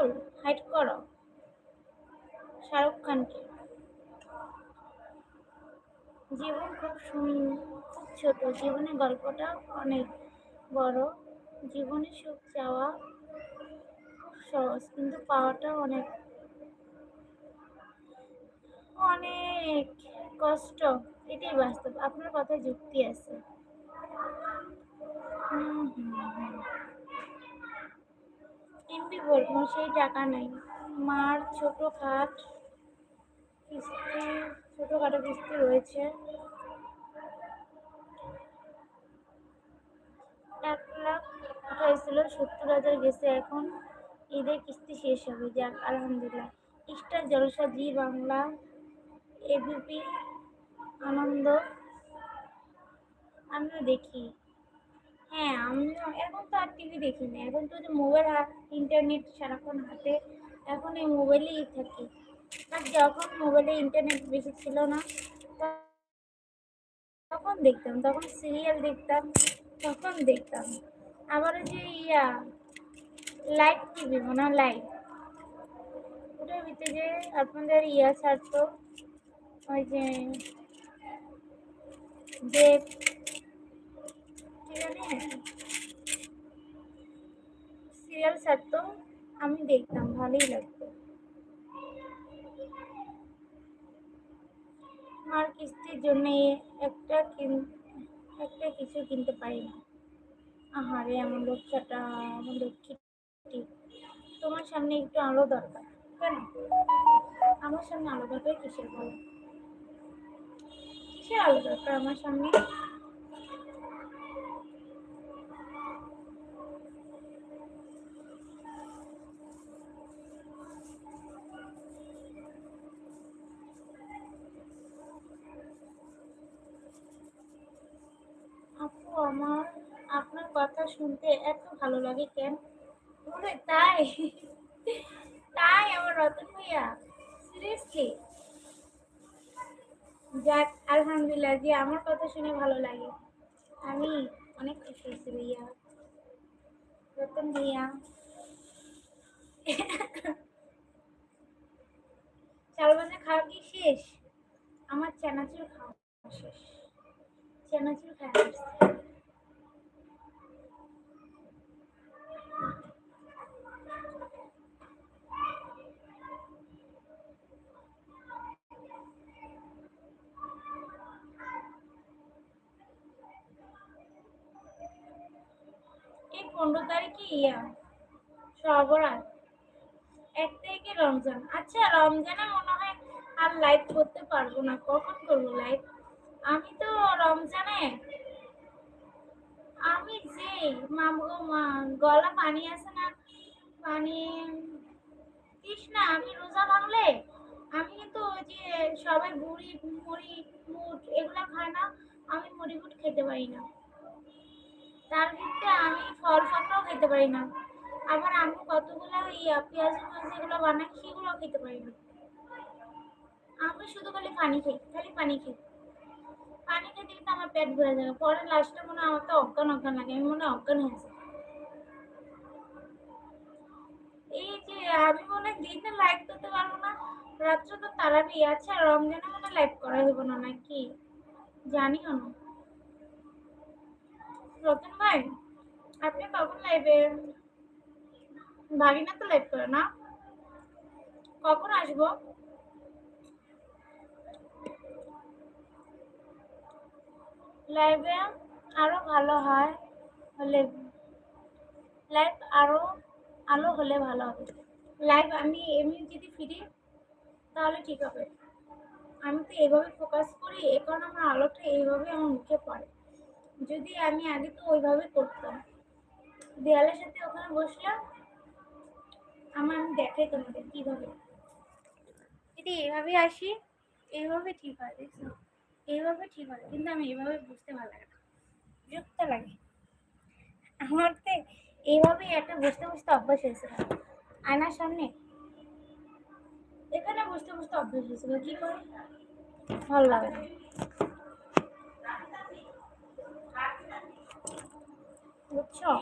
বল, hide করো শাহরুখ খানকে। জীবন খুব ছোট, জীবনের গল্পটা অনেক বড়। জীবনে সুখ চাওয়া খুব সহজ, কিন্তু পাওয়াটা অনেক অনেক কষ্ট। এটাই বাস্তব। আপনার কথায় যুক্তি আছে। হুম হুম হুম। এমপি বলবো সেই টাকা নাই। মার কিস্তি ছোটখাটো কিস্তি রয়েছে। 1 লাখ উঠাইছিল, 70,000 গেছে এখন। ঈদের কিস্তি শেষ হবে, যাক আলহামদুলিল্লাহ। স্টার জলসা, জি বাংলা, এবিপি আনন্দ আমিও দেখি। হ্যাঁ, আমিও এখন তো আর টিভি দেখি না। এখন তো যে মোবাইল ইন্টারনেট সারাক্ষণ হাতে, এখন এই মোবাইলেই থাকি। আর যখন মোবাইলে ইন্টারনেট বেশি ছিল না, তখন দেখতাম, তখন সিরিয়াল দেখতাম, তখন দেখতাম। আবার ওই যে লাইভ টিভি মনে হয়, লাইভ, ওটার ভিতরে যে আপনাদের ছাড়তো, ওই যে দেব, কি জানি সিরিয়াল ছাড়তো, আমি দেখতাম, ভালোই লাগতো। মার কিস্তির জন্য একটা একটা কিছু কিনতে পারি না। আহারে আমার লক্ষ্যটা, আমার লক্ষ্মীটি। তোমার সামনে একটু আলো দরকার। কেন আমার সামনে আলো দরকার? কিসের বলো? কিসের আলো দরকার আমার সামনে? আপু, আপনার কথা শুনতে এত ভালো লাগে কেন? ওরে তাই? তাই আমার রতন ভাইয়া, সিরিয়াসলি? যাক আলহামদুলিল্লাহ যে আমার কথা শুনে ভালো লাগে। আমি অনেক খুশি হয়েছি ভাইয়া, রতন ভাইয়া। চাল বান্না খাওয়া কি শেষ? আমার চানাচুর খাওয়া শেষ। চানাচুর খাওয়া শেষ। এই 15 তারিখে সবরাত, 1 তারিখে রমজান। আচ্ছা, রমজানে মনে হয় আর লাইভ করতে পারবো না। কখন করবো লাইভ? আমি তো রমজানে, আমি যে মামগো মা, গলা পানি আছে না, পানি তৃষ্ণা, আমি রোজা ভাঙলে আমি কিন্তু ওই যে সবাই বুড়ি মুড়ি মুট এগুলা খায় না, আমি মুড়ি মুট খেতে পারি না। তার ভিতরে আমি ফল পাকড়াও খেতে পারি না। আবার আমি কতগুলো পেঁয়াজ মাছ এগুলো বানাই, সেগুলো খেতে পারি না। আমি শুধু খালি পানি খাই, খালি পানি খাই। পানি খেতে খেতে আমার পেট ভরে যাবে, পরে লাস্টে মনে হয় আমার তো অজ্ঞান অজ্ঞান লাগে, আমি মনে হয় অজ্ঞান হয়ে যাই। এই যে আমি মনে হয় দিনে লাইভ করতে পারবো না, রাত্রে তো তারাবি। আচ্ছা, রমজানে মনে লাইভ করা হইব না নাকি, জানিও না। রতন ভাই, আপনি কখন লাইভে? ভাগিনা তো লাইভ করে না, কখন আসবো? লাইভে আরো ভালো হয় হলে, লাইভ আরো আলো হলে ভালো হবে। লাইভ আমি এমনি যদি ফিরি তাহলে ঠিক হবে। আমি তো এইভাবে ফোকাস করি, এখন আমার আলোটা এইভাবে আমার মুখে পড়ে। যদি আমি আগে তো ওইভাবে করতাম, দেয়ালের সাথে ওখানে বসলাম, আমি দেখাই তোমাদের কিভাবে। যদি এইভাবে আসি, এইভাবে ঠিক হয়, দেখছো? এইভাবে ঠিক হয়, কিন্তু আমি এইভাবে বুঝতে ভালো লাগে না, বিরক্ত লাগে আমার তো। এইভাবেই একটা বসতে বসতে অভ্যাস হয়েছিল আয়নার সামনে, এখানে বসতে বসতে অভ্যাস হয়েছিল, কি করে ভালো লাগে না, বুঝছো?